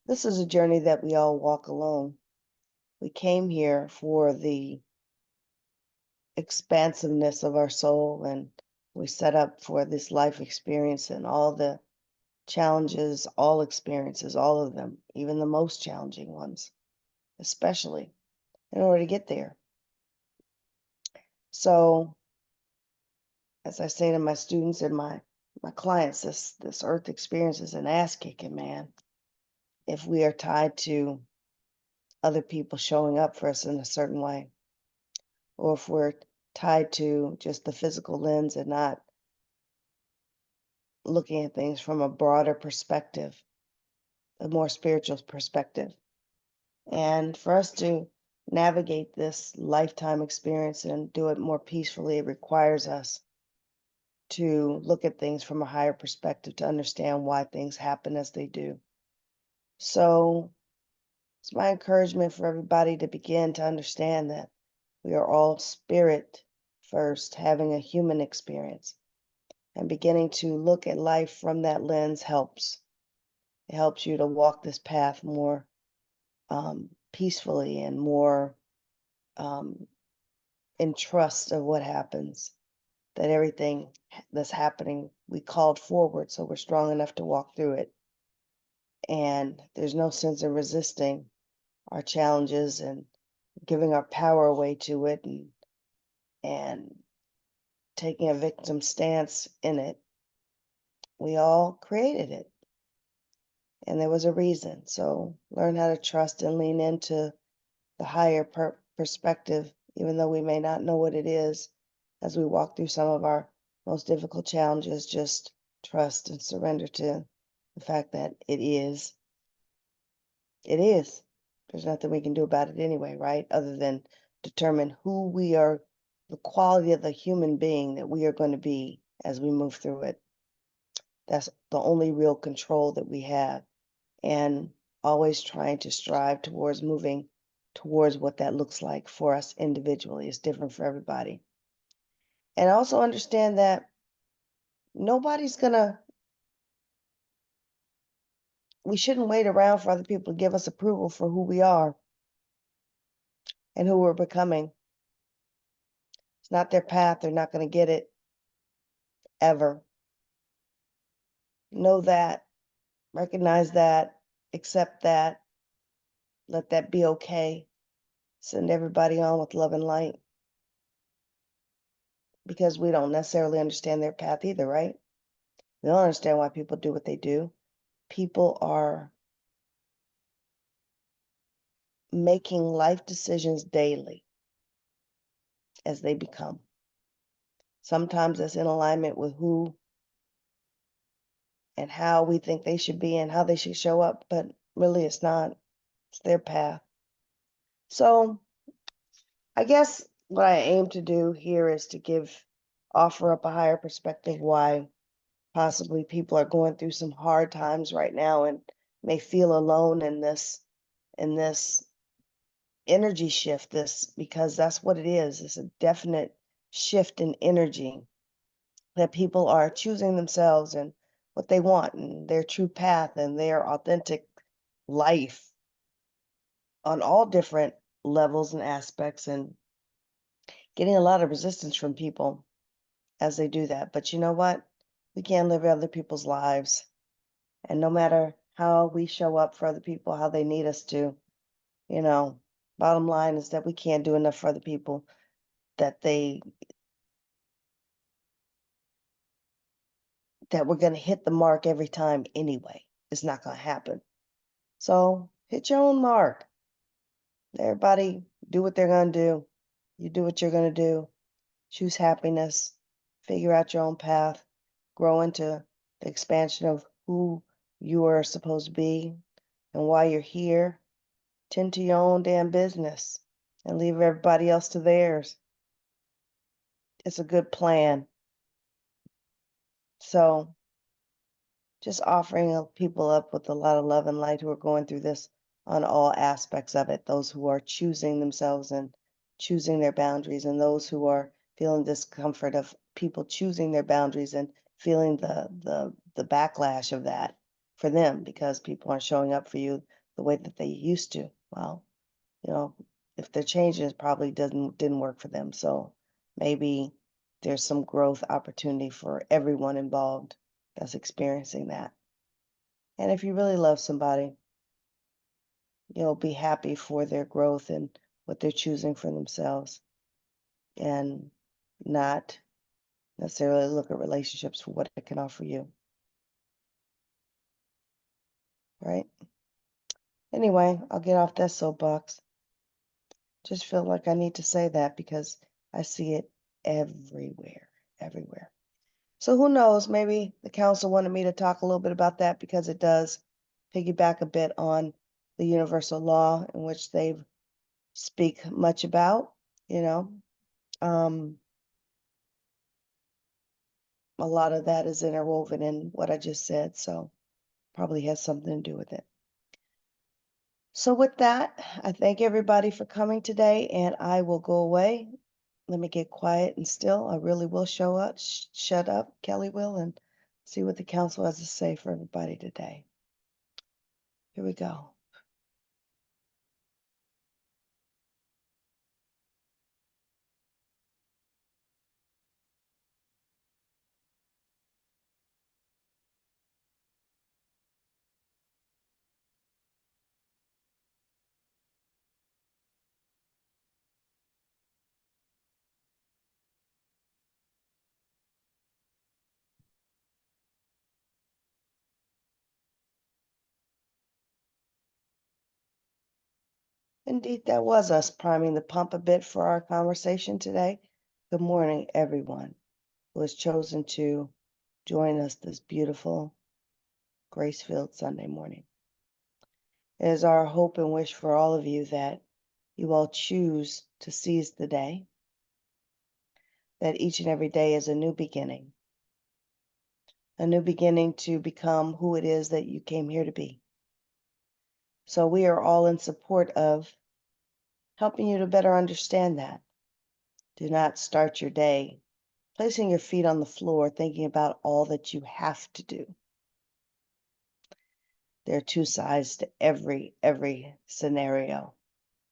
This is a journey that we all walk alone. We came here for the expansiveness of our soul, and we set up for this life experience and all the challenges, all experiences, all of them, even the most challenging ones, especially in order to get there. So, as I say to my students and my clients, this earth experience is an ass kicking, man. If we are tied to other people showing up for us in a certain way, or if we're tied to just the physical lens and not looking at things from a broader perspective, a more spiritual perspective. And for us to navigate this lifetime experience and do it more peacefully, it requires us to look at things from a higher perspective to understand why things happen as they do. So it's my encouragement for everybody to begin to understand that we are all spirit first, having a human experience. And beginning to look at life from that lens helps. It helps you to walk this path more peacefully and more in trust of what happens. That everything that's happening, we called forward, so we're strong enough to walk through it. And there's no sense in resisting our challenges and giving our power away to it and taking a victim stance in it. We all created it, and there was a reason. So learn how to trust and lean into the higher perspective, even though we may not know what it is as we walk through some of our most difficult challenges. Just trust and surrender to the fact that it is. It is. There's nothing we can do about it anyway, right? Other than determine who we are, the quality of the human being that we are going to be as we move through it. That's the only real control that we have. And always trying to strive towards moving towards what that looks like for us individually. It's different for everybody. And also understand that nobody's gonna, we shouldn't wait around for other people to give us approval for who we are and who we're becoming. It's not their path. They're not going to get it ever. Know that, recognize that, accept that, let that be okay. Send everybody on with love and light because we don't necessarily understand their path either, right? We don't understand why people do what they do. People are making life decisions daily as they become. Sometimes that's in alignment with who and how we think they should be and how they should show up, but really it's not. It's their path. So I guess what I aim to do here is to offer up a higher perspective why possibly people are going through some hard times right now and may feel alone in this energy shift, because that's what it is. It's a definite shift in energy that people are choosing themselves and what they want and their true path and their authentic life on all different levels and aspects, and getting a lot of resistance from people as they do that. But you know what? We can't live other people's lives. And no matter how we show up for other people, how they need us to, you know, bottom line is that we can't do enough for other people that that we're going to hit the mark every time anyway. It's not going to happen. So hit your own mark. Everybody do what they're going to do. You do what you're going to do. Choose happiness. Figure out your own path. Grow into the expansion of who you are supposed to be and why you're here. Tend to your own damn business and leave everybody else to theirs. It's a good plan. So just offering people up with a lot of love and light who are going through this on all aspects of it. Those who are choosing themselves and choosing their boundaries, and those who are feeling discomfort of people choosing their boundaries and feeling the backlash of that. for them because people aren't showing up for you the way that they used to. Well, you know, if they're changing, it probably didn't work for them. So maybe there's some growth opportunity for everyone involved that's experiencing that. And if you really love somebody, you'll be happy for their growth and what they're choosing for themselves and not necessarily look at relationships for what it can offer you. Right? Anyway, I'll get off that soapbox. Just feel like I need to say that because I see it everywhere, everywhere. So who knows, maybe the council wanted me to talk a little bit about that because it does piggyback a bit on the universal law in which they speak much about, you know. Um, a lot of that is interwoven in what I just said, so probably has something to do with it. So with that, I thank everybody for coming today, and I will go away. Let me get quiet and still. I really will show up, shut up, Kelly will, and see what the council has to say for everybody today. Here we go. Indeed, that was us priming the pump a bit for our conversation today. Good morning, everyone who has chosen to join us this beautiful, grace-filled Sunday morning. It is our hope and wish for all of you that you all choose to seize the day, that each and every day is a new beginning to become who it is that you came here to be. So we are all in support of helping you to better understand that. Do not start your day placing your feet on the floor, thinking about all that you have to do. There are two sides to every scenario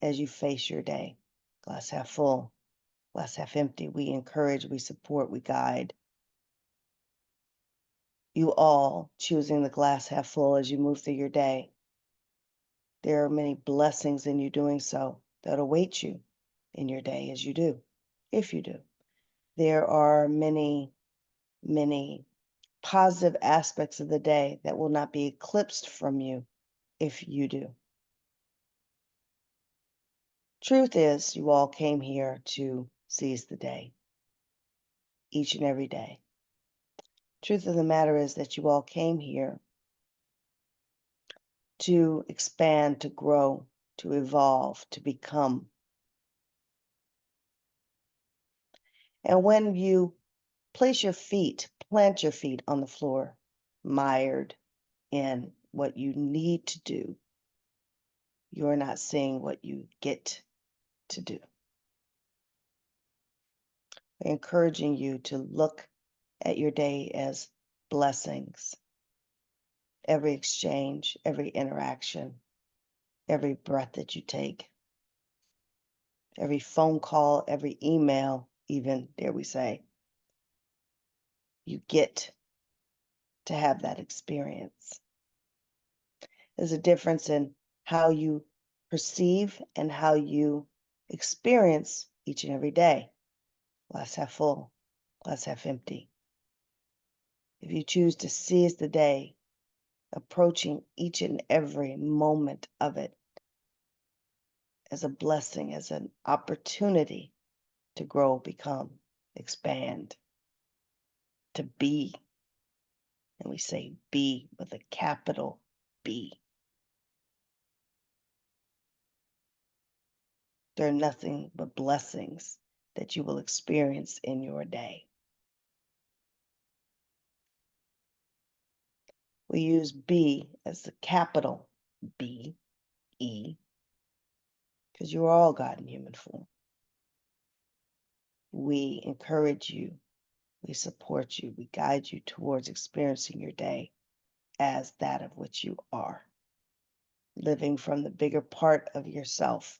as you face your day. Glass half full, glass half empty. We encourage, we support, we guide. You all choosing the glass half full as you move through your day. There are many blessings in you doing so that await you in your day as you do, if you do. There are many, many positive aspects of the day that will not be eclipsed from you if you do. Truth is, you all came here to seize the day, each and every day. Truth of the matter is that you all came here to expand, to grow, to evolve, to become. And when you place your feet, plant your feet on the floor, mired in what you need to do, you're not seeing what you get to do. Encouraging you to look at your day as blessings. Every exchange, every interaction, every breath that you take, every phone call, every email, even, dare we say, you get to have that experience. There's a difference in how you perceive and how you experience each and every day. Glass half full, glass half empty. If you choose to seize the day, approaching each and every moment of it as a blessing, as an opportunity to grow, become, expand, to be. And we say be with a capital B. There are nothing but blessings that you will experience in your day. We use B as the capital B, E, because you are all God in human form. We encourage you, we support you, we guide you towards experiencing your day as that of which you are, living from the bigger part of yourself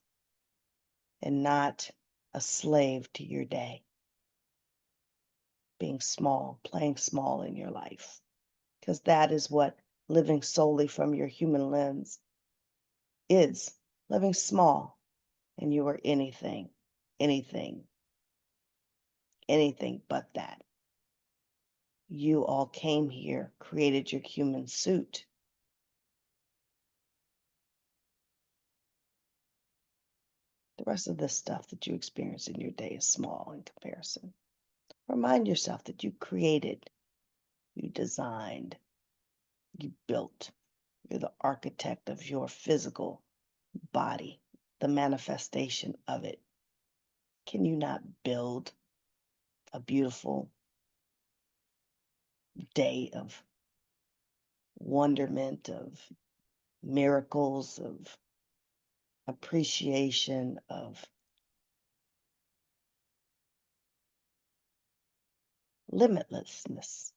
and not a slave to your day, being small, playing small in your life, because that is what living solely from your human lens is, living small, and you are anything, anything, anything but that. You all came here, created your human suit. The rest of the stuff that you experience in your day is small in comparison. Remind yourself that you created, you designed, you built. You're the architect of your physical body, the manifestation of it. Can you not build a beautiful day of wonderment, of miracles, of appreciation, of limitlessness?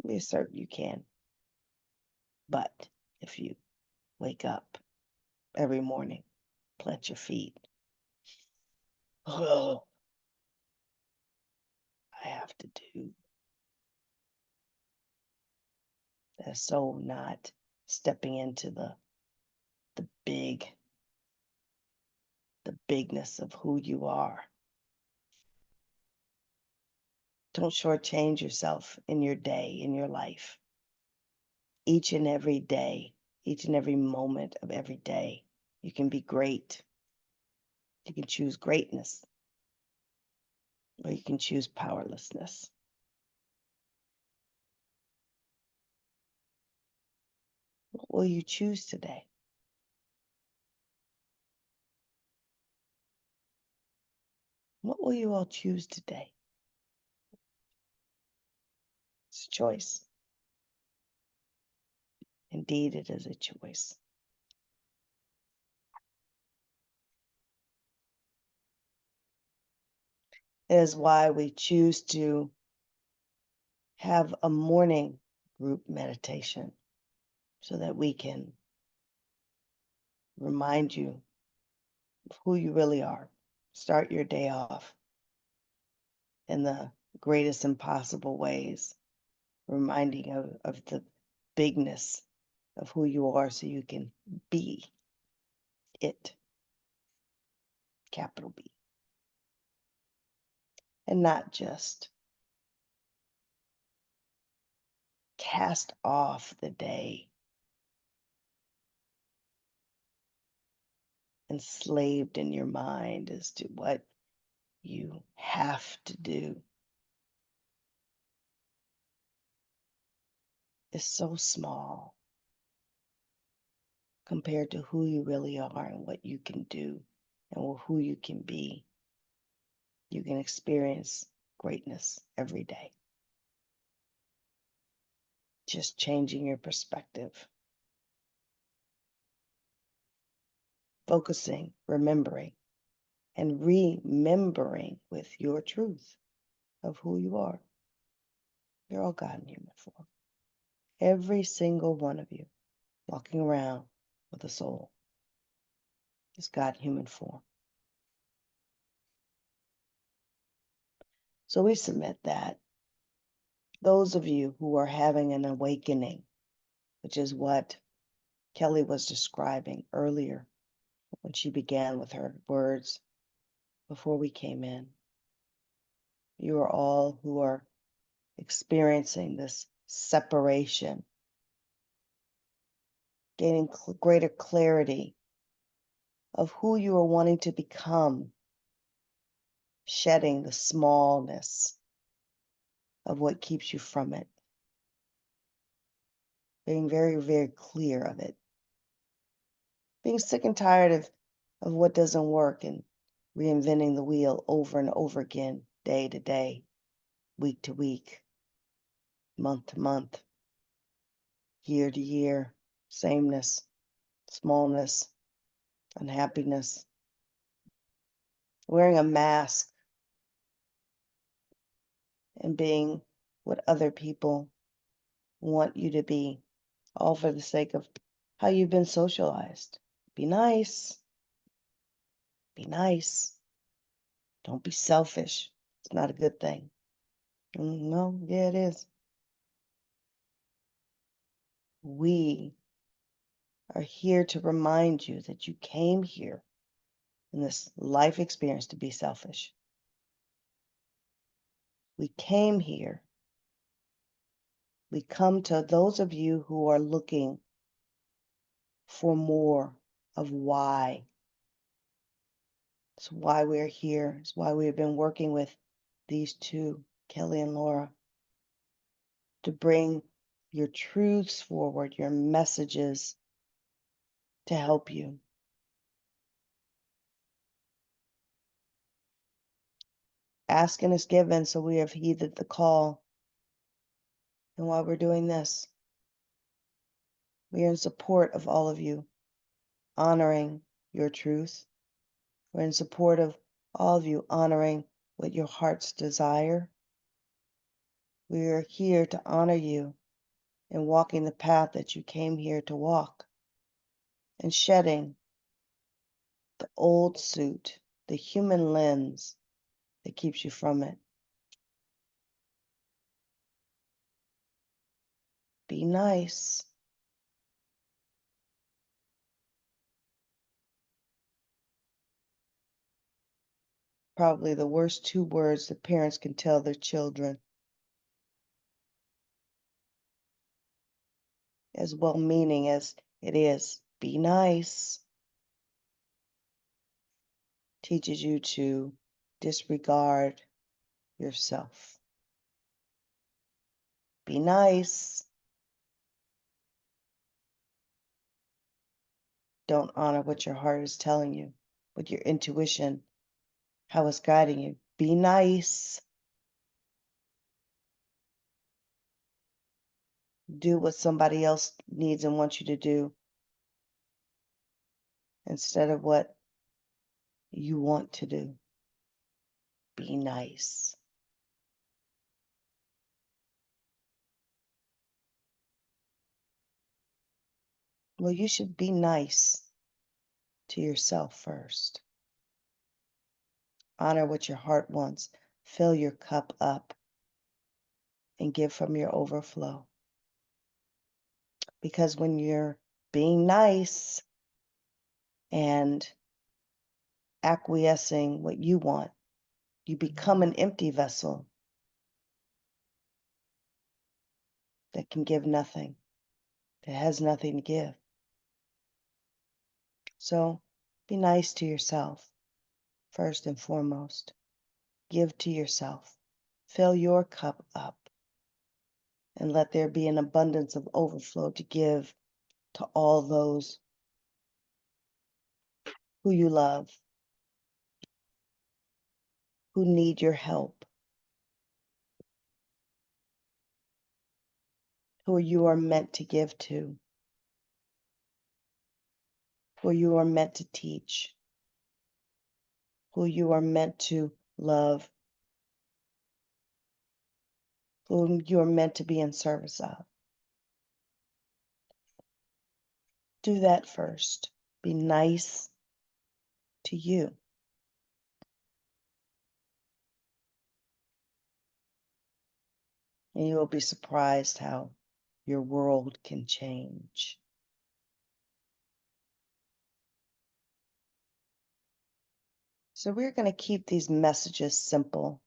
Be certain you can. But if you wake up every morning, plant your feet, oh, I have to do. That's so not stepping into the bigness of who you are. Don't shortchange yourself in your day, in your life. Each and every day, each and every moment of every day, you can be great. You can choose greatness, or you can choose powerlessness. What will you choose today? What will you all choose today? It's a choice. Indeed, it is a choice. It is why we choose to have a morning group meditation so that we can remind you of who you really are. Start your day off in the greatest impossible ways, reminding of the bigness of who you are so you can be it, capital B, and not just cast off the day enslaved in your mind as to what you have to do. Is so small compared to who you really are and what you can do and who you can be. You can experience greatness every day. Just changing your perspective, focusing, remembering, and remembering with your truth of who you are. You're all God in human form. Every single one of you walking around with a soul is God in human form. So we submit that those of you who are having an awakening, which is what Keli was describing earlier when she began with her words before we came in, you are all who are experiencing this separation, gaining greater clarity of who you are wanting to become, shedding the smallness of what keeps you from it, being very, very clear of it, being sick and tired of what doesn't work and reinventing the wheel over and over again, day to day, week to week, month to month, year to year, sameness, smallness, unhappiness, wearing a mask and being what other people want you to be, all for the sake of how you've been socialized. Be nice. Be nice. Don't be selfish. It's not a good thing. No, yeah, it is. We are here to remind you that you came here in this life experience to be selfish. We came here. We come to those of you who are looking for more of why. It's why we're here. It's why we've been working with these two, Keli and Laura, to bring your truths forward, your messages to help you. Asking is given, so we have heeded the call. And while we're doing this, we are in support of all of you, honoring your truth. We're in support of all of you, honoring what your hearts desire. We are here to honor you in walking the path that you came here to walk and shedding the old suit, the human lens that keeps you from it. Be nice. Probably the worst two words that parents can tell their children. As well meaning as it is, be nice, teaches you to disregard yourself. Be nice. Don't honor what your heart is telling you, what your intuition, how it's guiding you. Be nice. Do what somebody else needs and wants you to do instead of what you want to do. Be nice. Well, you should be nice to yourself first. Honor what your heart wants. Fill your cup up and give from your overflow. Because when you're being nice and acquiescing what you want, you become an empty vessel that can give nothing, that has nothing to give. So be nice to yourself, first and foremost. Give to yourself. Fill your cup up and let there be an abundance of overflow to give to all those who you love, who need your help, who you are meant to give to, who you are meant to teach, who you are meant to love, whom you are meant to be in service of. Do that first. Be nice to you. And you will be surprised how your world can change. So we're going to keep these messages simple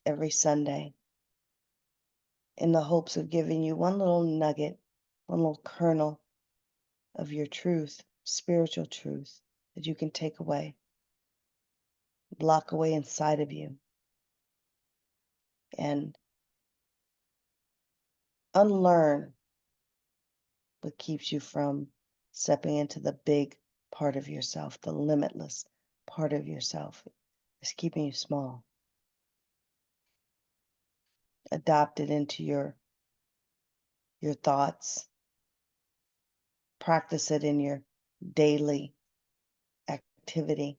every Sunday in the hopes of giving you one little nugget, one little kernel of your truth, spiritual truth that you can take away, block away inside of you, and unlearn what keeps you from stepping into the big part of yourself, the limitless part of yourself. It's keeping you small. Adopt it into your thoughts. Practice it in your daily activity.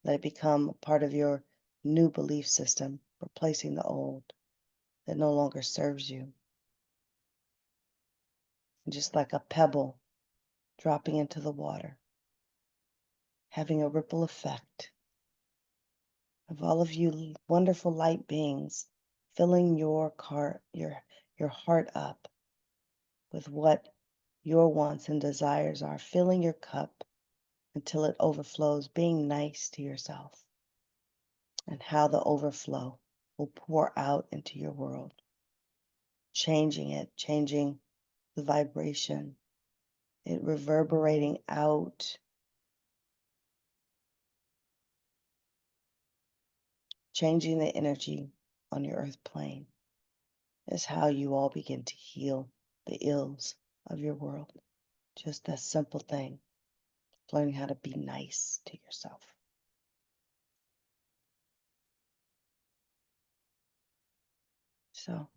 Let it become part of your new belief system, replacing the old. that no longer serves you. And just like a pebble dropping into the water, having a ripple effect of all of you wonderful light beings filling your heart up with what your wants and desires are, filling your cup until it overflows, being nice to yourself, and how the overflow will pour out into your world, changing it, changing the vibration, it reverberating out, changing the energy on your earth plane is how you all begin to heal the ills of your world. Just that simple thing, learning how to be nice to yourself. So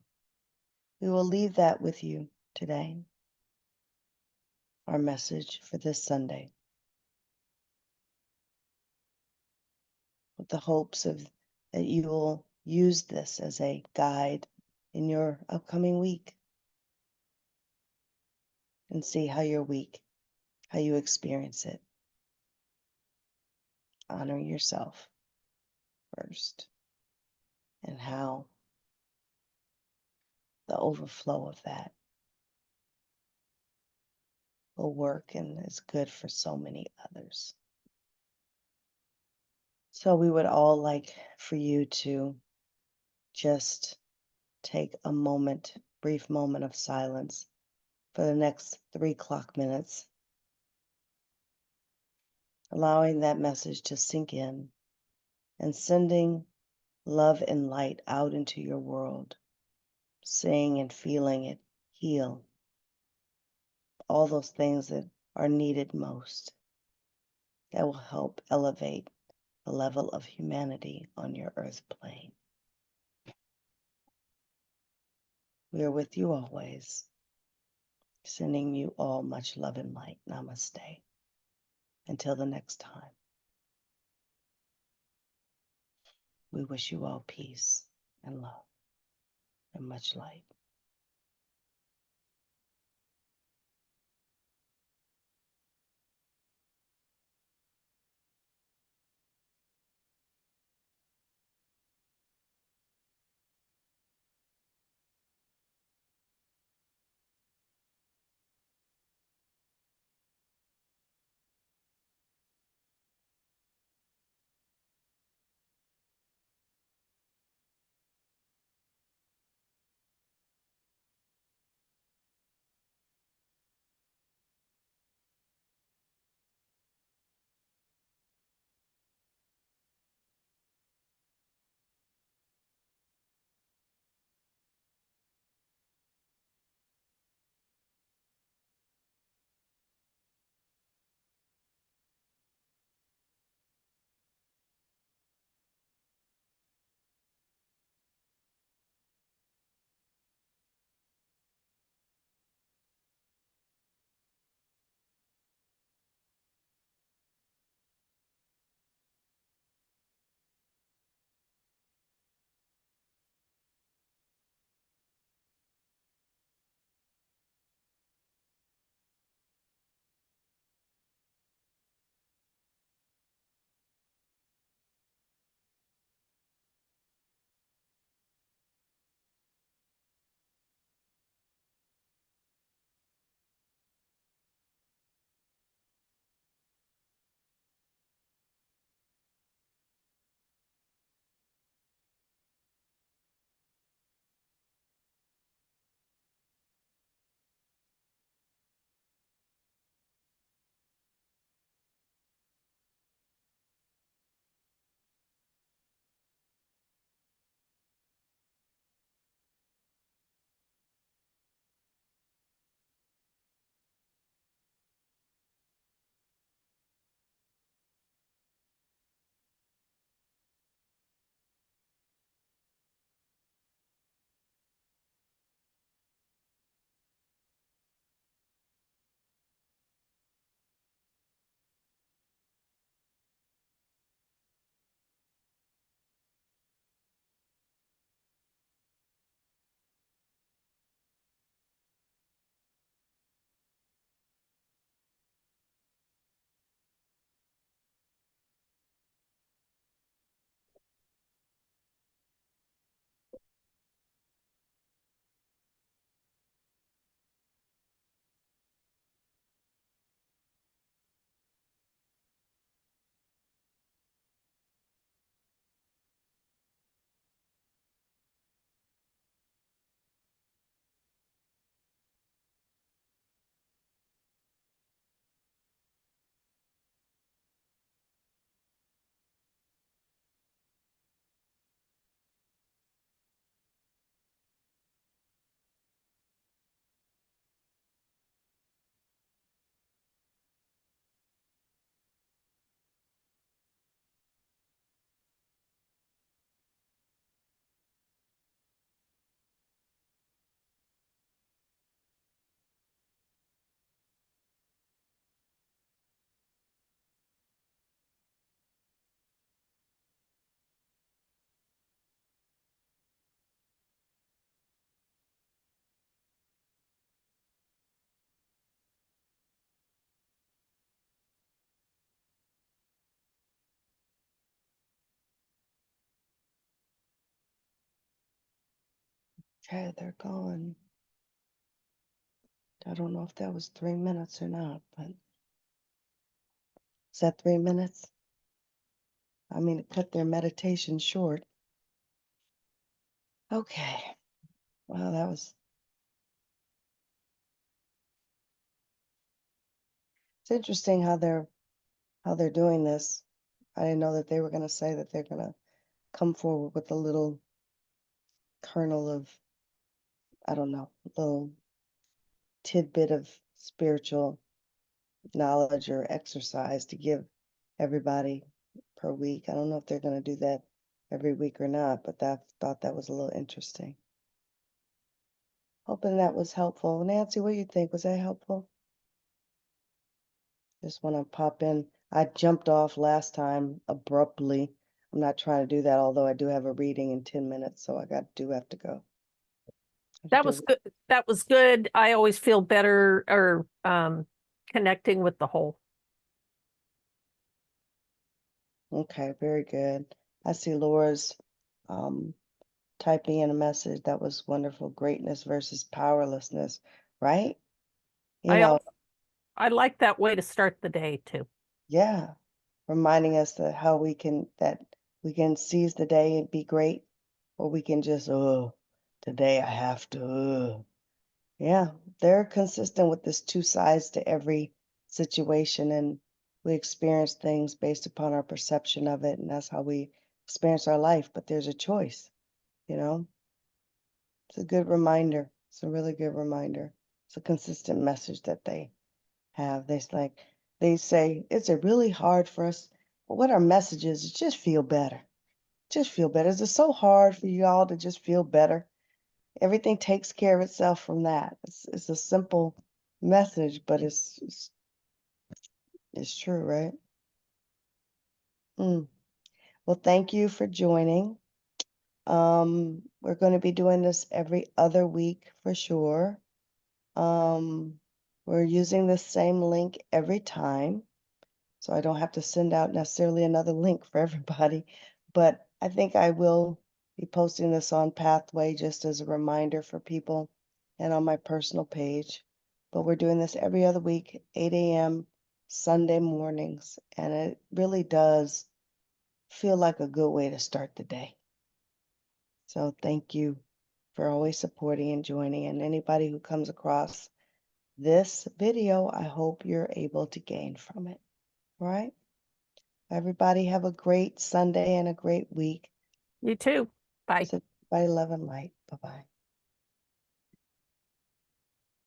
we will leave that with you today, our message for this Sunday, with the hopes of that you will use this as a guide in your upcoming week and see how your week, how you experience it. Honor yourself first, and how the overflow of that will work and is good for so many others. So we would all like for you to just take a moment, brief moment of silence for the next 3 clock minutes, allowing that message to sink in and sending love and light out into your world, seeing and feeling it heal all those things that are needed most, that will help elevate the level of humanity on your earth plane. We are with you always, sending you all much love and light. Namaste. Until the next time, we wish you all peace and love and much light. Okay, they're gone. I don't know if that was 3 minutes or not, but is that 3 minutes? I mean, it cut their meditation short. Okay. Well, that was, it's interesting how they're doing this. I didn't know that they were gonna say that they're gonna come forward with a little kernel of, I don't know, little tidbit of spiritual knowledge or exercise to give everybody per week. I don't know if they're gonna do that every week or not, but thought that was a little interesting. Hoping that was helpful. Nancy, what do you think? Was that helpful? Just want to pop in. I jumped off last time abruptly. I'm not trying to do that, although I do have a reading in 10 minutes, so do have to go. That was good. That was good. I always feel better or connecting with the whole. Okay, very good. I see Laura's typing in a message. That was wonderful. Greatness versus powerlessness, right? You know, I like that way to start the day too. yeah, reminding us that that we can seize the day and be great, or we can just, oh, today I have to. Yeah, they're consistent with this two sides to every situation, and we experience things based upon our perception of it, and that's how we experience our life. But there's a choice, you know? It's a good reminder. It's a really good reminder. It's a consistent message that they have. They say it's a really hard for us. But what our message is just feel better. Just feel better. Is it so hard for you all to just feel better? Everything takes care of itself from that. It's a simple message, but it's true, right? Mm. Well, thank you for joining. We're going to be doing this every other week for sure. We're using the same link every time, so I don't have to send out necessarily another link for everybody. But I think I will be posting this on Pathway just as a reminder for people and on my personal page. But we're doing this every other week, 8 a.m. Sunday mornings, and it really does feel like a good way to start the day. So thank you for always supporting and joining, and anybody who comes across this video, I hope you're able to gain from it. All right? Everybody have a great Sunday and a great week. You too. Bye. So, by love and light. Bye-bye.